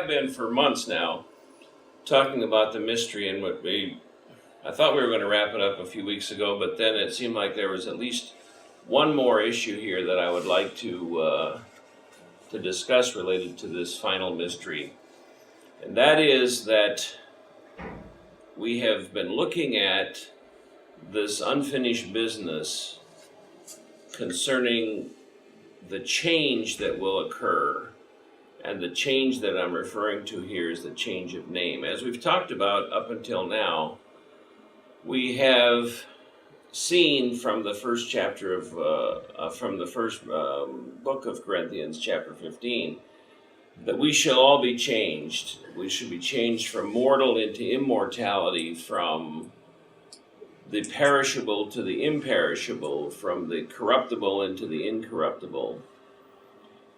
have been for months now, talking about the mystery and I thought we were going to wrap it up a few weeks ago, but then it seemed like there was at least one more issue here that I would like to discuss related to this final mystery. And that is that we have been looking at this unfinished business concerning the change that will occur. And the change that I'm referring to here is the change of name. As we've talked about up until now, we have seen from the first chapter of, from the first book of Corinthians, chapter 15, that we shall all be changed. We should be changed from mortal into immortality, from the perishable to the imperishable, from the corruptible into the incorruptible.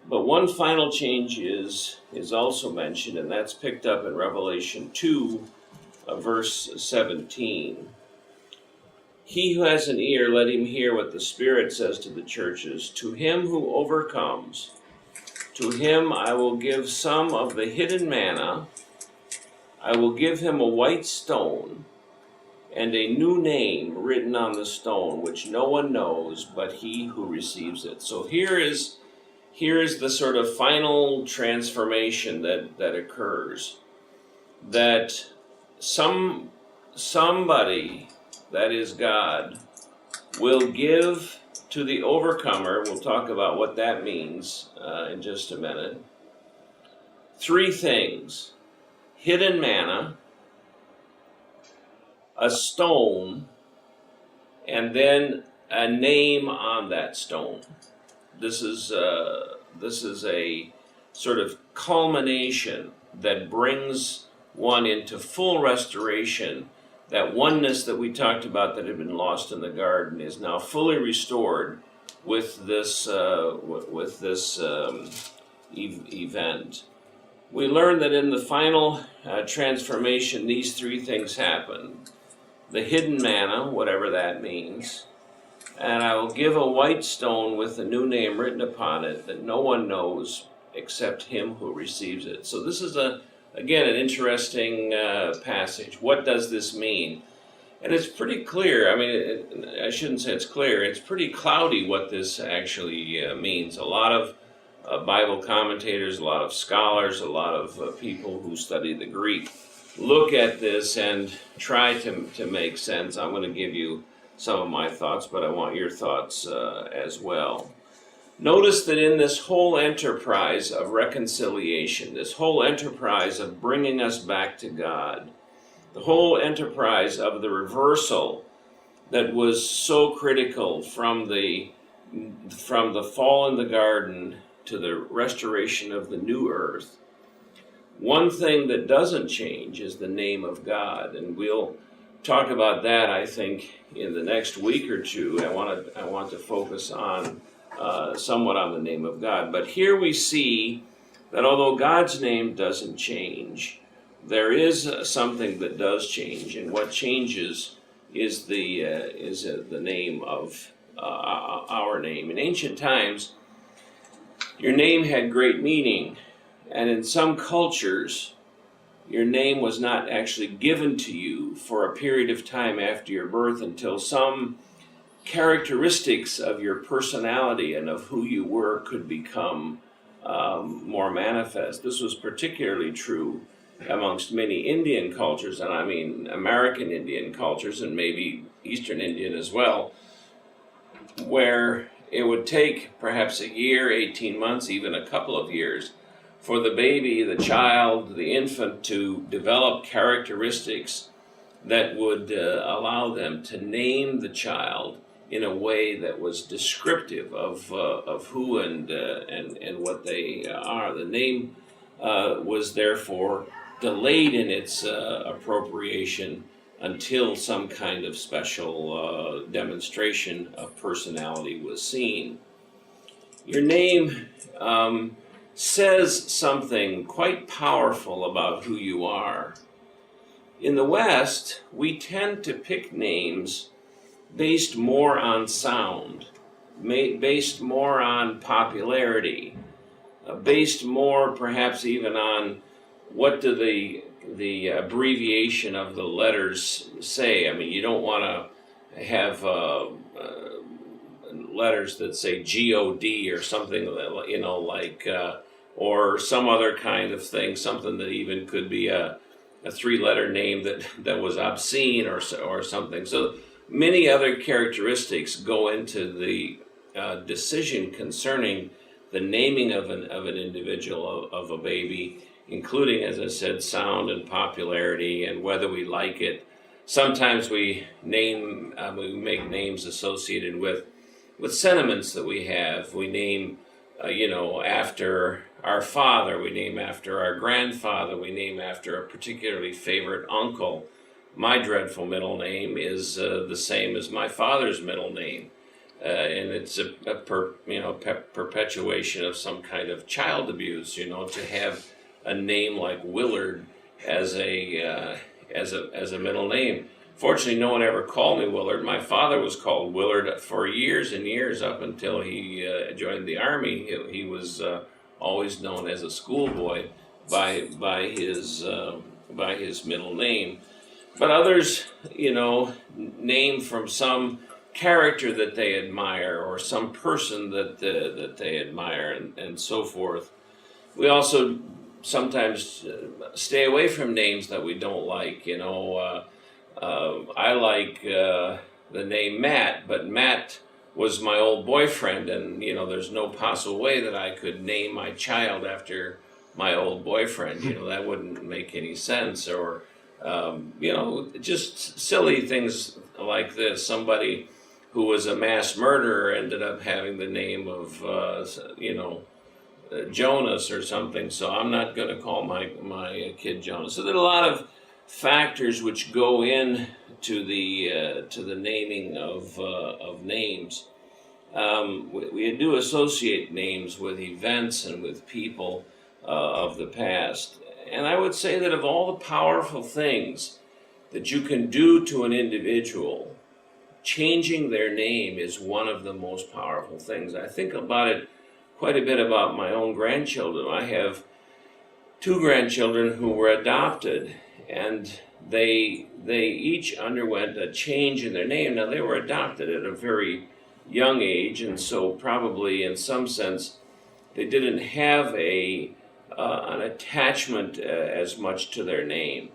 But one final change is also mentioned, and that's picked up in Revelation 2, verse 17. He who has an ear, let him hear what the Spirit says to the churches. To him who overcomes, to him I will give some of the hidden manna. I will give him a white stone and a new name written on the stone, which no one knows but he who receives it. So here is the sort of final transformation that occurs. That somebody, that is God, will give to the overcomer, we'll talk about what that means in just a minute, three things: hidden manna, a stone, and then a name on that stone. This is a sort of culmination that brings one into full restoration. That oneness that we talked about that had been lost in the garden is now fully restored with this event. We learn that in the final transformation, these three things happen: the hidden manna, whatever that means, and I will give a white stone with a new name written upon it that no one knows except him who receives it. So this is again, an interesting passage. What does this mean? And it's pretty clear. I mean, I shouldn't say it's clear. It's pretty cloudy what this actually means. A lot of Bible commentators, a lot of scholars, a lot of people who study the Greek look at this and try to make sense. I'm going to give you some of my thoughts, but I want your thoughts as well. Notice that in this whole enterprise of reconciliation, this whole enterprise of bringing us back to God, the whole enterprise of the reversal that was so critical from the fall in the garden to the restoration of the new earth, one thing that doesn't change is the name of God, and we'll talk about that, I think, in the next week or two. I want to focus on somewhat on the name of God. But here we see that although God's name doesn't change, there is something that does change, and what changes is the name of our name. In ancient times, your name had great meaning, and in some cultures, your name was not actually given to you for a period of time after your birth until some characteristics of your personality and of who you were could become more manifest. This was particularly true amongst many Indian cultures, and I mean American Indian cultures, and maybe Eastern Indian as well, where it would take perhaps a year, 18 months, even a couple of years for the baby, the child, the infant to develop characteristics that would allow them to name the child in a way that was descriptive of who and what they are. The name was therefore delayed in its appropriation until some kind of special demonstration of personality was seen. Your name says something quite powerful about who you are. In the West, we tend to pick names based more on sound, based more on popularity, based more perhaps even on what do the abbreviation of the letters say? I mean, you don't want to have letters that say God or something, like, or some other kind of thing, something that even could be a three-letter name that was obscene or something. So many other characteristics go into the decision concerning the naming of an individual, of a baby, including, as I said, sound and popularity and whether we like it. Sometimes we make names associated with sentiments that we have. We name, after our father. We name after our grandfather. We name after a particularly favorite uncle. My dreadful middle name is the same as my father's middle name. And it's a perpetuation of some kind of child abuse, to have a name like Willard as a middle name. Fortunately, no one ever called me Willard. My father was called Willard for years and years, up until he joined the Army. He was always known as a schoolboy by his middle name. But others, name from some character that they admire or some person that they admire, and so forth. We also sometimes stay away from names that we don't like. I like the name Matt, but Matt was my old boyfriend, and there's no possible way that I could name my child after my old boyfriend. That wouldn't make any sense. Or just silly things like this. Somebody who was a mass murderer ended up having the name of Jonas or something, so I'm not going to call my kid Jonas. So there are a lot of factors which go in to the naming of names. We do associate names with events and with people of the past, and I would say that of all the powerful things that you can do to an individual, changing their name is one of the most powerful things. I think about it quite a bit about my own grandchildren. I have two grandchildren who were adopted, and they each underwent a change in their name. Now, they were adopted at a very young age, and so probably in some sense they didn't have an attachment as much to their name.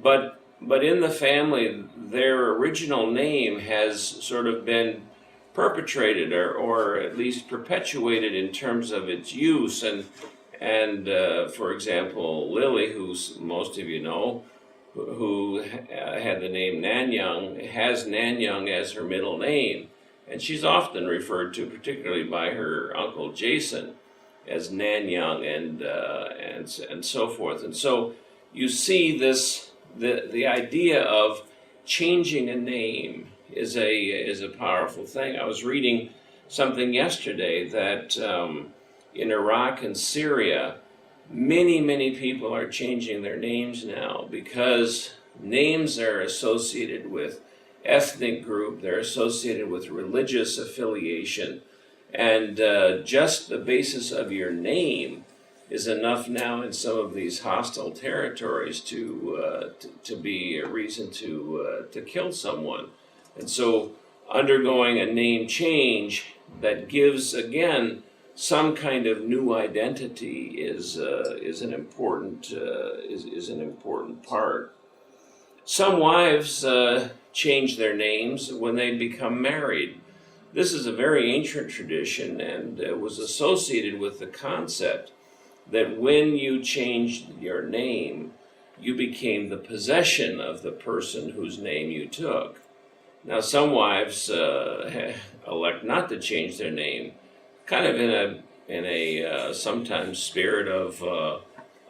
But in the family, their original name has sort of been perpetrated or at least perpetuated in terms of its use. And for example, Lily, who most of you know, who had the name Nanyang, has Nanyang as her middle name. And she's often referred to, particularly by her uncle Jason, as Nanyang and so forth. And so you see this, the idea of changing a name is a powerful thing. I was reading something yesterday that in Iraq and Syria, many people are changing their names now because names are associated with ethnic group, they're associated with religious affiliation, and just the basis of your name is enough now in some of these hostile territories to be a reason to kill someone. And so undergoing a name change that gives, again, some kind of new identity is an important part. Some wives change their names when they become married. This is a very ancient tradition, and was associated with the concept that when you changed your name, you became the possession of the person whose name you took. Now, some wives elect not to change their name, kind of in a sometimes spirit of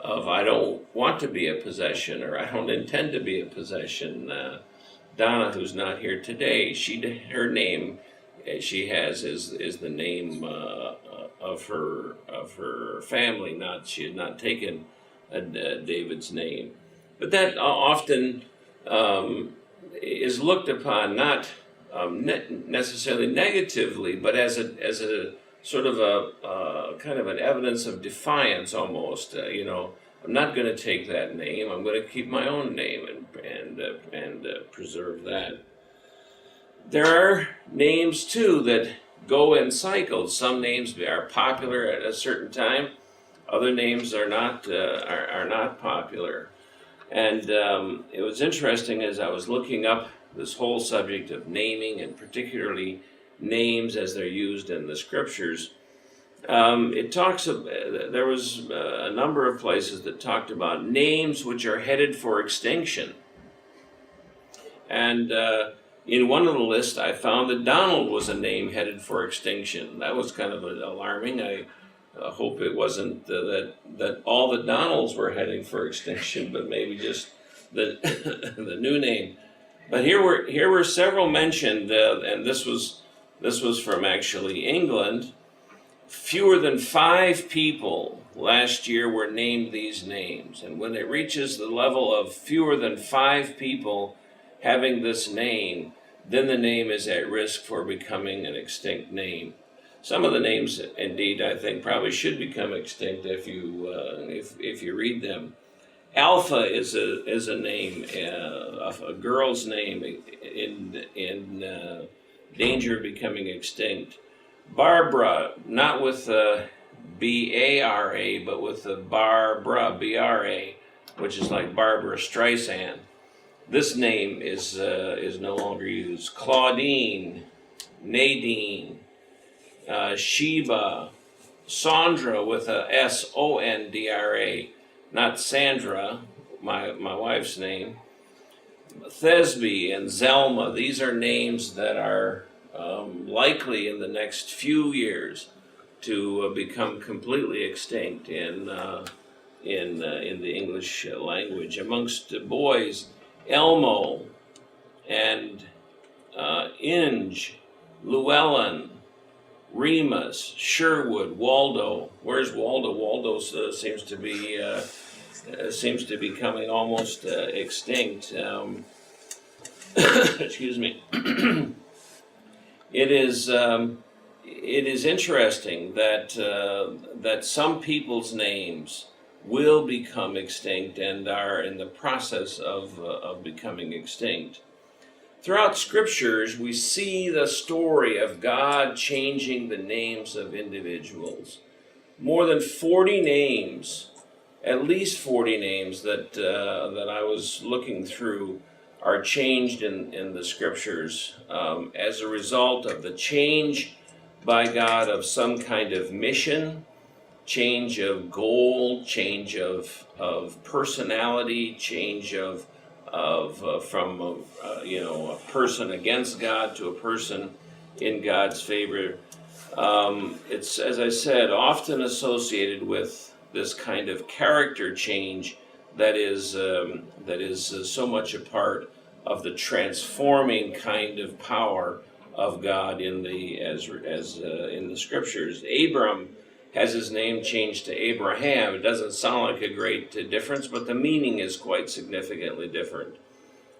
I don't want to be a possession, or I don't intend to be a possession. Donna, who's not here today, her name she has is the name of her family. She had not taken David's name, but that often is looked upon not necessarily negatively, but as a sort of a kind of an evidence of defiance almost. I'm not going to take that name. I'm going to keep my own name and preserve that. There are names too that go in cycles. Some names are popular at a certain time. Other names are not popular. And it was interesting as I was looking up this whole subject of naming, and particularly names as they're used in the scriptures. It talks. There was a number of places that talked about names which are headed for extinction. And in one of the lists, I found that Donald was a name headed for extinction. That was kind of alarming. I hope it wasn't that all the Donalds were heading for extinction, but maybe just the the new name. But here were several mentioned, and this was from actually England. Fewer than 5 people last year were named these names, and when it reaches the level of fewer than 5 people having this name, then the name is at risk for becoming an extinct name. Some of the names, indeed, I think probably should become extinct if you read them. Alpha is a name, a girl's name in danger of becoming extinct. Barbara, not with B-A-R-A, but with the Barbara, B-R-A, which is like Barbara Streisand. This name is no longer used. Claudine, Nadine, Sheba, Sandra with a S-O-N-D-R-A, not Sandra, my wife's name. Thesby and Zelma, these are names that are likely in the next few years to become completely extinct in the English language. Amongst boys, Elmo and Inge, Llewellyn, Remus, Sherwood, Waldo. Where's Waldo? Waldo seems to be becoming almost extinct. Excuse me. It is interesting that some people's names will become extinct and are in the process of becoming extinct. Throughout scriptures, we see the story of God changing the names of individuals. More than 40 names, at least 40 names that I was looking through are changed in the scriptures as a result of the change by God of some kind of mission, change of goal, change of personality, change from a person against God to a person in God's favor. It's, as I said, often associated with this kind of character change that is so much a part of the transforming kind of power of God in the scriptures. Abram has his name changed to Abraham. It doesn't sound like a great difference, but the meaning is quite significantly different.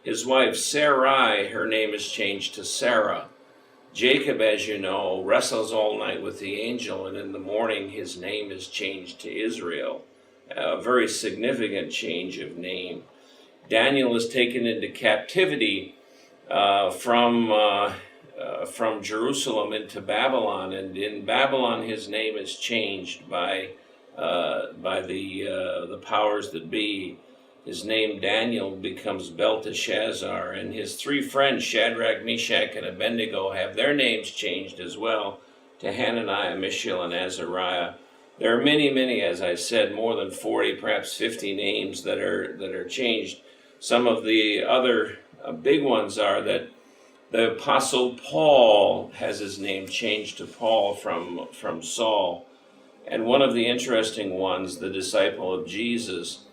His wife Sarai, her name is changed to Sarah. Jacob, as you know, wrestles all night with the angel, and in the morning his name is changed to Israel. A very significant change of name. Daniel is taken into captivity from Jerusalem into Babylon, and in Babylon his name is changed by the powers that be. His name Daniel becomes Belteshazzar, and his 3 friends Shadrach, Meshach, and Abednego have their names changed as well to Hananiah, Mishael, and Azariah. There are many, as I said, more than 40, perhaps 50 names that are changed. Some of the other big ones are that the Apostle Paul has his name changed to Paul from Saul. And one of the interesting ones, the disciple of Jesus,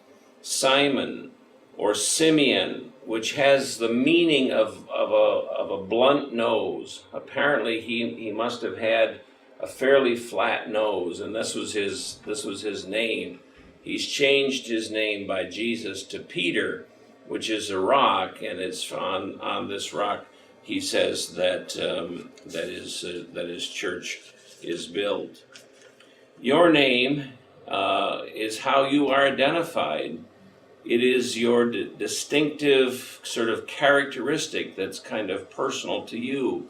Simon or Simeon, which has the meaning of a blunt nose. Apparently he must have had a fairly flat nose, and this was his name. He's changed his name by Jesus to Peter, which is a rock, and it's on this rock he says that his church is built. Your name is how you are identified. It is your distinctive sort of characteristic that's kind of personal to you.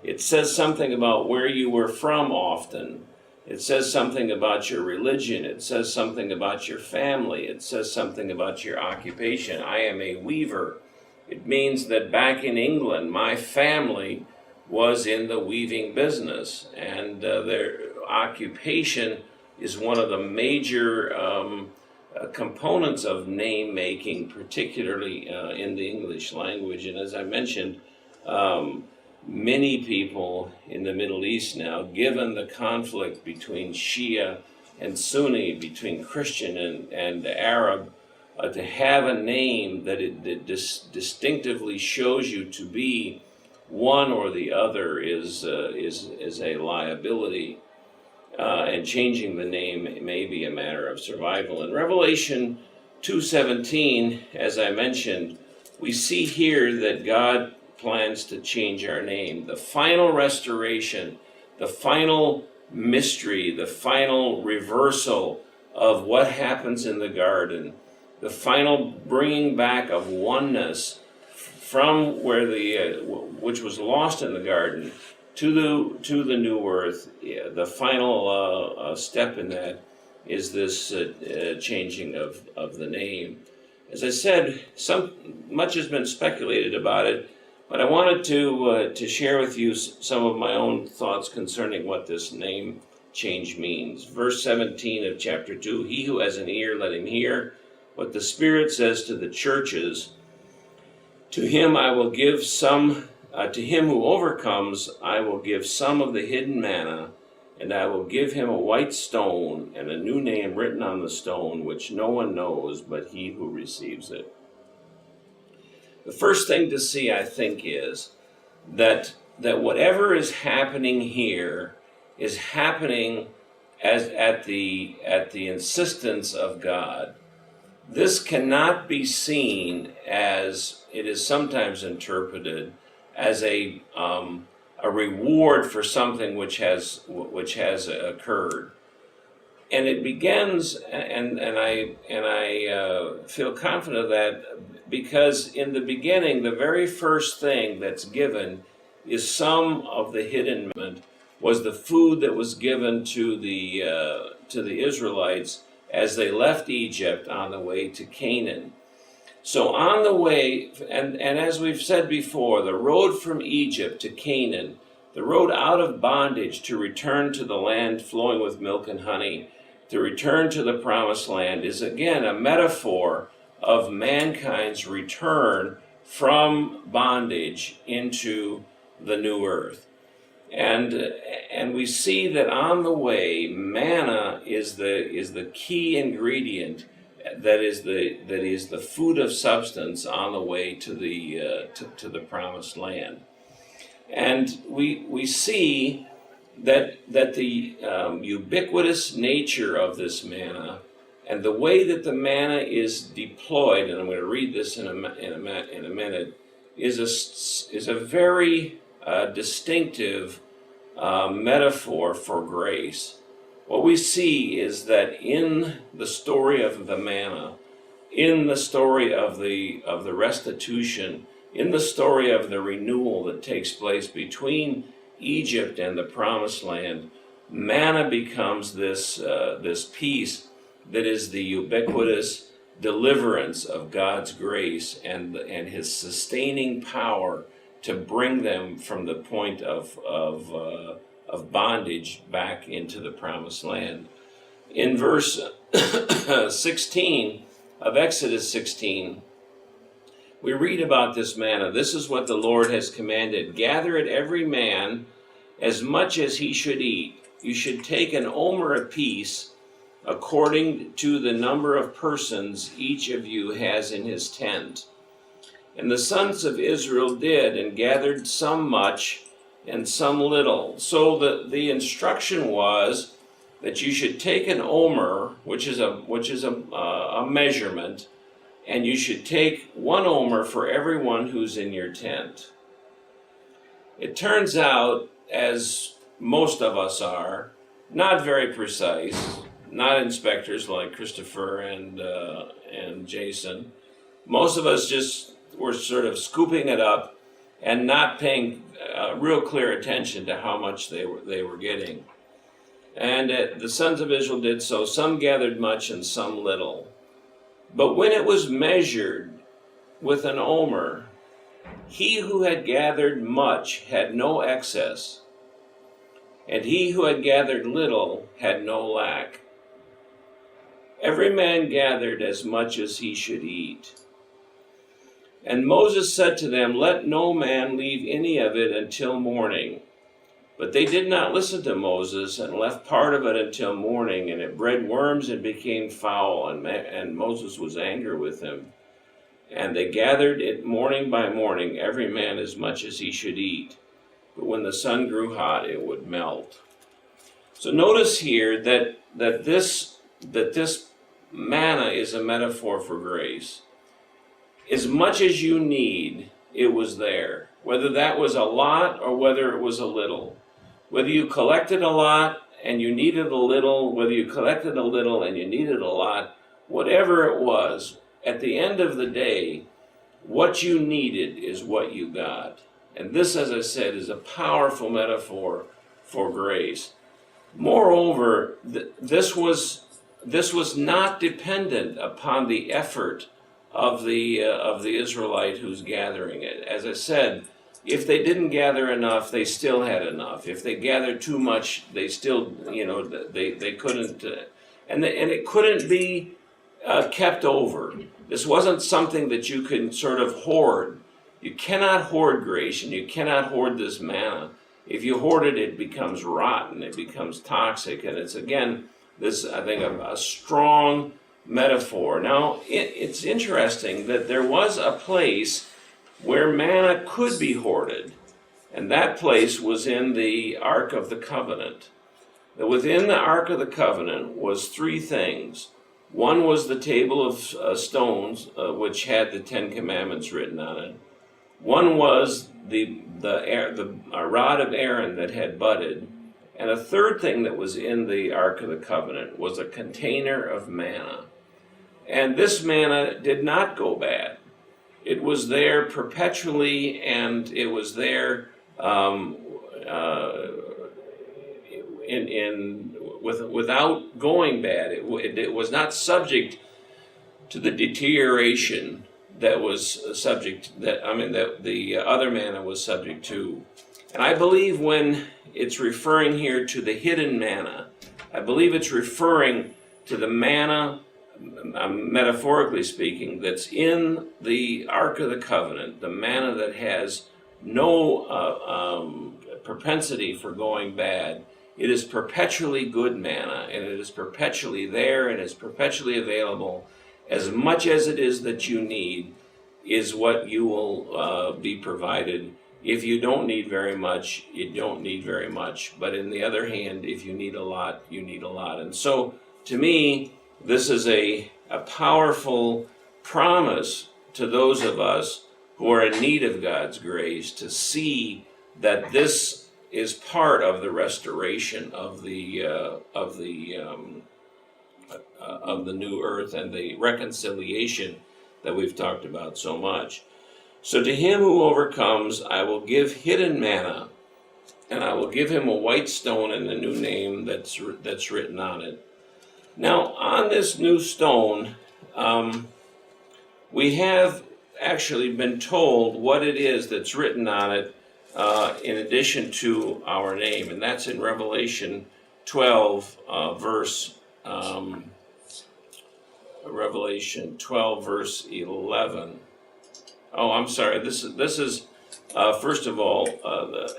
It says something about where you were from often. It says something about your religion. It says something about your family. It says something about your occupation. I am a weaver. It means that back in England, my family was in the weaving business, and their occupation is one of the major components of name making, particularly in the English language. And as I mentioned, many people in the Middle East now, given the conflict between Shia and Sunni, between Christian and Arab, to have a name that distinctively shows you to be one or the other is a liability. And changing the name may be a matter of survival. In Revelation 2:17, as I mentioned, we see here that God plans to change our name. The final restoration, the final mystery, the final reversal of what happens in the garden, the final bringing back of oneness from where which was lost in the garden to the new earth. The final step in that is this changing of the name. As I said, much has been speculated about it, but I wanted to share with you some of my own thoughts concerning what this name change means. Verse 17 of chapter 2, "He who has an ear, let him hear what the Spirit says to the churches. To him I will give to him who overcomes, I will give some of the hidden manna, and I will give him a white stone and a new name written on the stone, which no one knows but he who receives it." The first thing to see, I think, is that whatever is happening here is happening at the insistence of God. This cannot be seen, as it is sometimes interpreted, as a reward for something which has occurred. And it begins, and I feel confident of that, because in the beginning, the very first thing that's given is some of the hidden manna, was the food that was given to the Israelites as they left Egypt on the way to Canaan. So on the way, and as we've said before, the road from Egypt to Canaan, the road out of bondage to return to the land flowing with milk and honey, to return to the promised land, is again a metaphor of mankind's return from bondage into the new earth. And we see that on the way, manna is the key ingredient that is the food of substance on the way to the promised land. And we see that the ubiquitous nature of this manna and the way that the manna is deployed, and I'm going to read this in a minute, is a very distinctive metaphor for grace. What we see is that in the story of the manna, in the story of the restitution, in the story of the renewal that takes place between Egypt and the promised land, manna becomes this piece that is the ubiquitous deliverance of God's grace and his sustaining power to bring them from the point of bondage back into the promised land. In verse 16 of Exodus 16, we read about this manna. "This is what the Lord has commanded. Gather it every man as much as he should eat. You should take an omer apiece, according to the number of persons each of you has in his tent." And the sons of Israel did, and gathered some much and some little. So the instruction was that you should take an omer, which is a measurement, and you should take 1 omer for everyone who's in your tent. It turns out, as most of us are, not very precise, not inspectors like Christopher and Jason. Most of us just were sort of scooping it up and not paying real clear attention to how much they were getting. And the sons of Israel did so. Some gathered much and some little. But when it was measured with an omer, he who had gathered much had no excess, and he who had gathered little had no lack. Every man gathered as much as he should eat. And Moses said to them, let no man leave any of it until morning. But they did not listen to Moses, and left part of it until morning, and it bred worms and became foul, and Moses was angry with them. And they gathered it morning by morning, every man as much as he should eat. But when the sun grew hot, it would melt. So notice here that this manna is a metaphor for grace. As much as you need, it was there. Whether that was a lot or whether it was a little. Whether you collected a lot and you needed a little, whether you collected a little and you needed a lot, whatever it was, at the end of the day, what you needed is what you got. And this, as I said, is a powerful metaphor for grace. Moreover, this was not dependent upon the effort of the Israelite who's gathering it. As I said, if they didn't gather enough, they still had enough. If they gathered too much, they still, they couldn't, and it couldn't be kept over. This wasn't something that you can sort of hoard. You cannot hoard grace, and you cannot hoard this manna. If you hoard it, it becomes rotten, it becomes toxic, and it's, again, this, I think, a strong metaphor. Now, it's interesting that there was a place where manna could be hoarded, and that place was in the Ark of the Covenant. That within the Ark of the Covenant was three things. One was the table of stones, which had the Ten Commandments written on it. One was the rod of Aaron that had budded. And a third thing that was in the Ark of the Covenant was a container of manna. And this manna did not go bad. It was there perpetually, and it was there without going bad. It was not subject to the deterioration that was subject that the other manna was subject to. And I believe when it's referring here to the hidden manna, I believe it's referring to the manna, metaphorically speaking, that's in the Ark of the Covenant, the manna that has no propensity for going bad. It is perpetually good manna, and it is perpetually there, and is perpetually available. As much as it is that you need is what you will be provided. If you don't need very much, you don't need very much. But on the other hand, if you need a lot, you need a lot. And so, to me, this is a powerful promise to those of us who are in need of God's grace to see that this is part of the restoration of the new earth and the reconciliation that we've talked about so much. So to him who overcomes, I will give hidden manna, and I will give him a white stone and a new name that's written on it. Now, on this new stone, we have actually been told what it is that's written on it in addition to our name, and that's in Revelation 12, verse 11. Oh, I'm sorry. This is first of all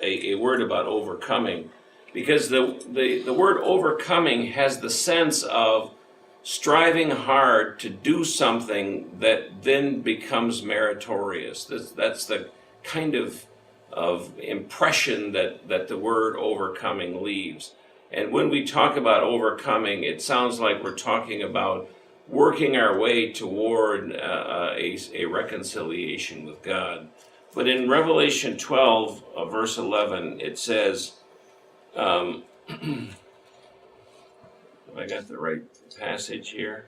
a word about overcoming, because the word overcoming has the sense of striving hard to do something that then becomes meritorious. That's the kind of impression that the word overcoming leaves. And when we talk about overcoming, it sounds like we're talking about working our way toward a reconciliation with God. But in Revelation 12, verse 11, it says, let Have I got the right passage here?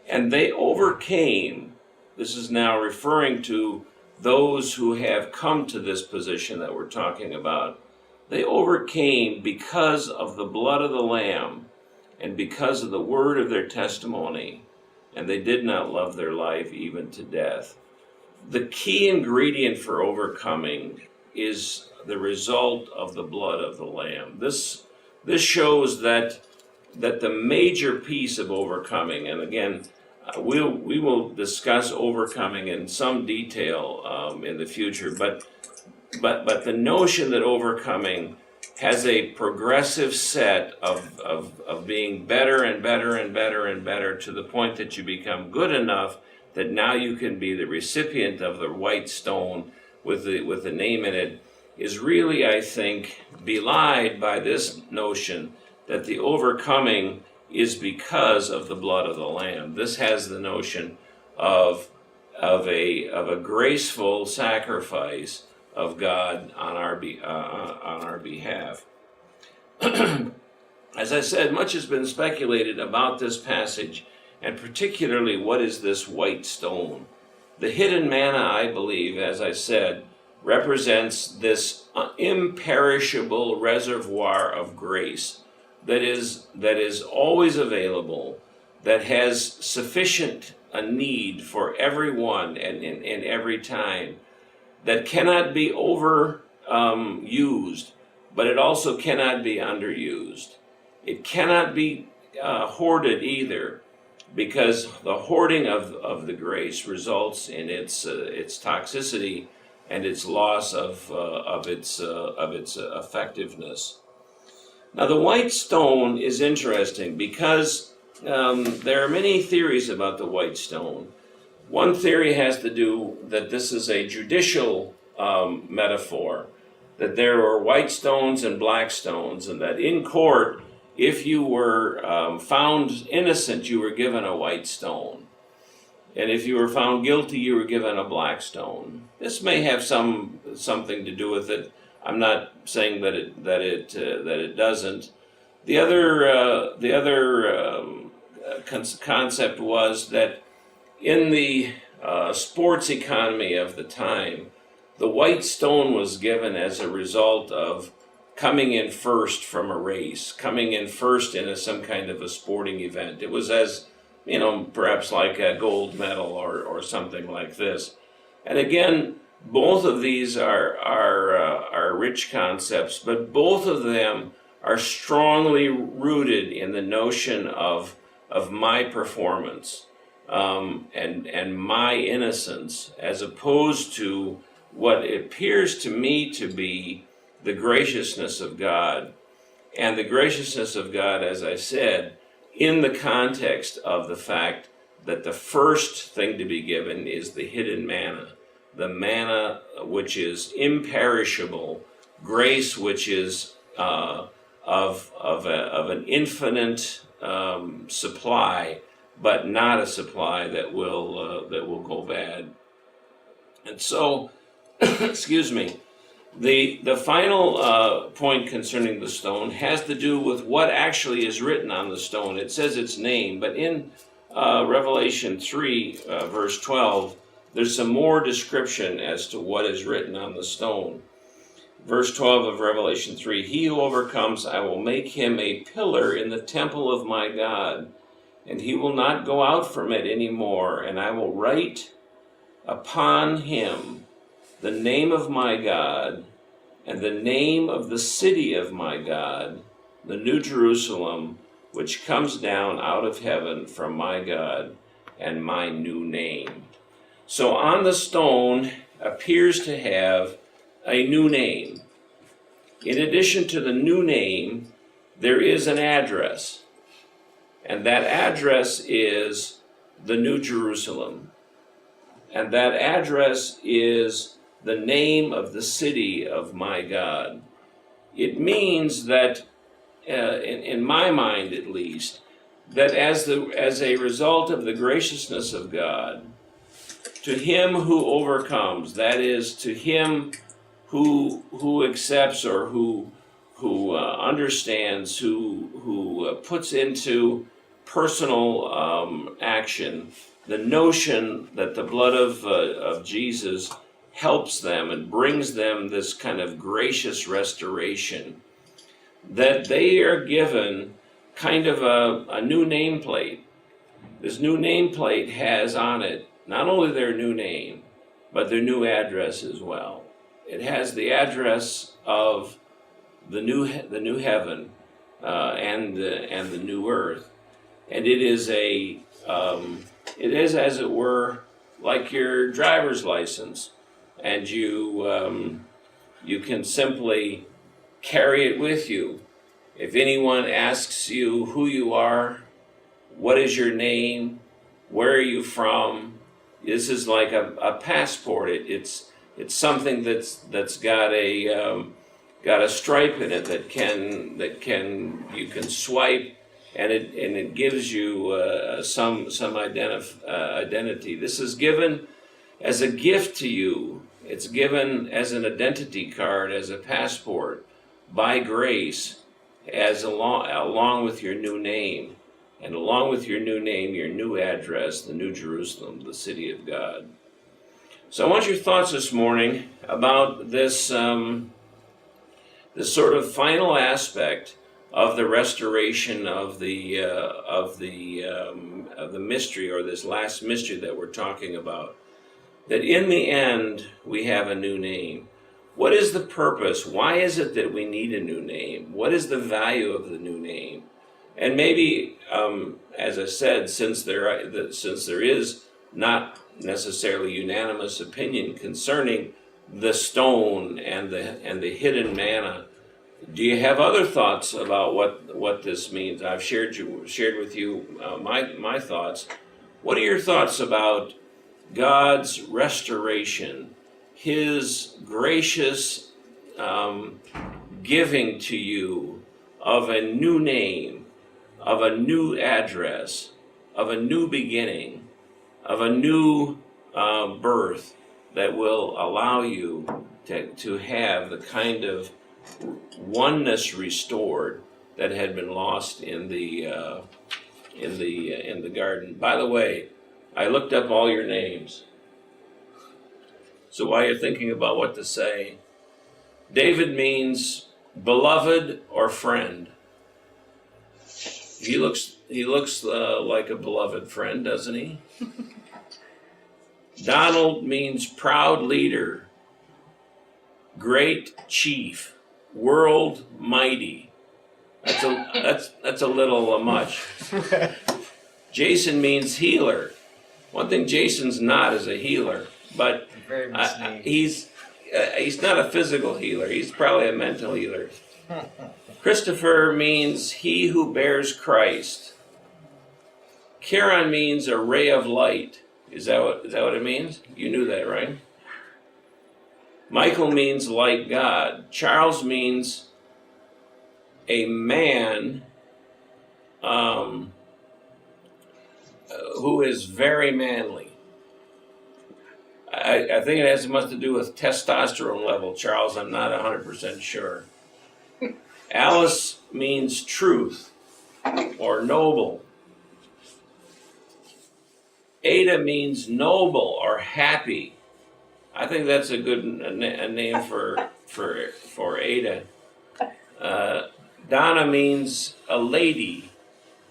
And they overcame. This is now referring to those who have come to this position that we're talking about. They overcame because of the blood of the Lamb and because of the word of their testimony, and they did not love their life even to death. The key ingredient for overcoming is the result of the blood of the Lamb. This shows that the major piece of overcoming, and again, we will discuss overcoming in some detail in the future, but the notion that overcoming has a progressive set of being better and better and better and better to the point that you become good enough that now you can be the recipient of the white stone with the name in it, is really, I think, belied by this notion that the overcoming is because of the blood of the Lamb. This has the notion of a graceful sacrifice of God on our behalf. As I said, much has been speculated about this passage, and particularly what is this white stone. The hidden manna, I believe, as I said, represents this imperishable reservoir of grace that is always available, that has sufficient a need for everyone and in every time, that cannot be used, but it also cannot be underused. It cannot be hoarded either, because the hoarding of the grace results in its toxicity and its loss of its effectiveness. Now, the white stone is interesting because there are many theories about the white stone. One theory has to do that this is a judicial metaphor, that there are white stones and black stones, and that in court, if you were found innocent, you were given a white stone. And if you were found guilty, you were given a black stone. This may have something to do with it. I'm not saying that it doesn't. The other concept was that in the sports economy of the time, the white stone was given as a result of coming in first from a race, coming in first in some kind of a sporting event. It was as, perhaps like a gold medal or something like this. And again, both of these are rich concepts, but both of them are strongly rooted in the notion of my performance and my innocence, as opposed to what appears to me to be the graciousness of God. And the graciousness of God, as I said, in the context of the fact that the first thing to be given is the hidden manna, the manna which is imperishable, grace which is of an infinite supply, but not a supply that will go bad. And so, excuse me, the final point concerning the stone has to do with what actually is written on the stone. It says its name, but in Revelation 3, verse 12, there's some more description as to what is written on the stone. Verse 12 of Revelation 3, "He who overcomes, I will make him a pillar in the temple of my God, and he will not go out from it any more, and I will write upon him the name of my God and the name of the city of my God, the New Jerusalem, which comes down out of heaven from my God, and my new name." So on the stone appears to have a new name. In addition to the new name, there is an address, and that address is the New Jerusalem. And that address is the name of the city of my God. It means that, in my mind at least, that as a result of the graciousness of God, to him who overcomes, that is, to him who accepts or who understands, who puts into personal action the notion that the blood of Jesus helps them and brings them this kind of gracious restoration, that they are given kind of a new nameplate. This new nameplate has on it not only their new name, but their new address as well. It has the address of the new heaven and the new earth, and it is as it were like your driver's license, and you can simply carry it with you. If anyone asks you who you are, what is your name, where are you from, this is like a passport. It's something that's got a stripe in it that you can swipe, and it gives you some identity. This is given as a gift to you. It's given as an identity card, as a passport, by grace, as along with your new name, and along with your new name, your new address, the New Jerusalem, the city of God. So I want your thoughts this morning about this this sort of final aspect of the restoration of the mystery, or this last mystery that we're talking about. That in the end we have a new name. What is the purpose? Why is it that we need a new name? What is the value of the new name? And maybe, as I said, since there is not necessarily unanimous opinion concerning the stone and the hidden manna, do you have other thoughts about what this means? I've shared with you my thoughts. What are your thoughts about God's restoration, His gracious giving to you of a new name, of a new address, of a new beginning, of a new birth that will allow you to have the kind of oneness restored that had been lost in the garden? By the way, I looked up all your names. So while you're thinking about what to say, David means beloved or friend. He looks like a beloved friend, doesn't he? Donald means proud leader, great chief, world mighty. That's a little much. Jason means healer. One thing Jason's not is a healer, but he's not a physical healer. He's probably a mental healer. Christopher means he who bears Christ. Kieran means a ray of light. Is that what it means? You knew that, right? Michael means like God. Charles means a man who is very manly. I think it has much to do with testosterone level, Charles. I'm not 100% sure. Alice means truth or noble. Ada means noble or happy. I think that's a good name for Ada. Donna means a lady.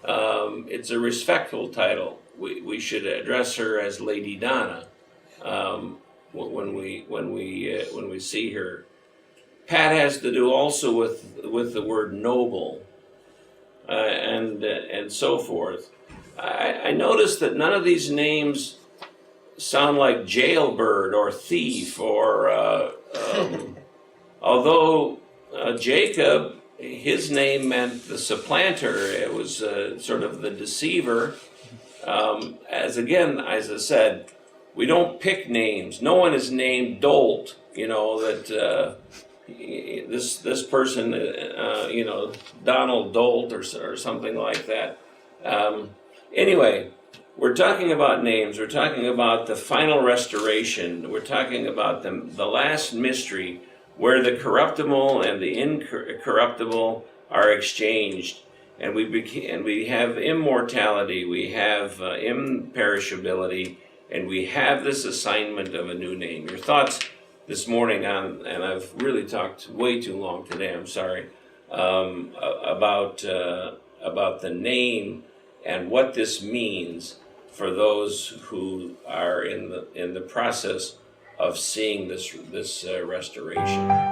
It's a respectful title. We should address her as Lady Donna when we see her. Pat has to do also with the word noble and so forth. I noticed that none of these names sound like jailbird or thief, or although Jacob, his name meant the supplanter. It was sort of the deceiver. As I said, we don't pick names. No one is named Dolt. That this person, Donald Dolt or something like that. Anyway, we're talking about names. We're talking about the final restoration. We're talking about the last mystery where the corruptible and the incorruptible are exchanged, and we have immortality, we have imperishability, and we have this assignment of a new name. Your thoughts this morning on, and I've really talked way too long today, I'm sorry, about the name and what this means for those who are in the process of seeing this restoration.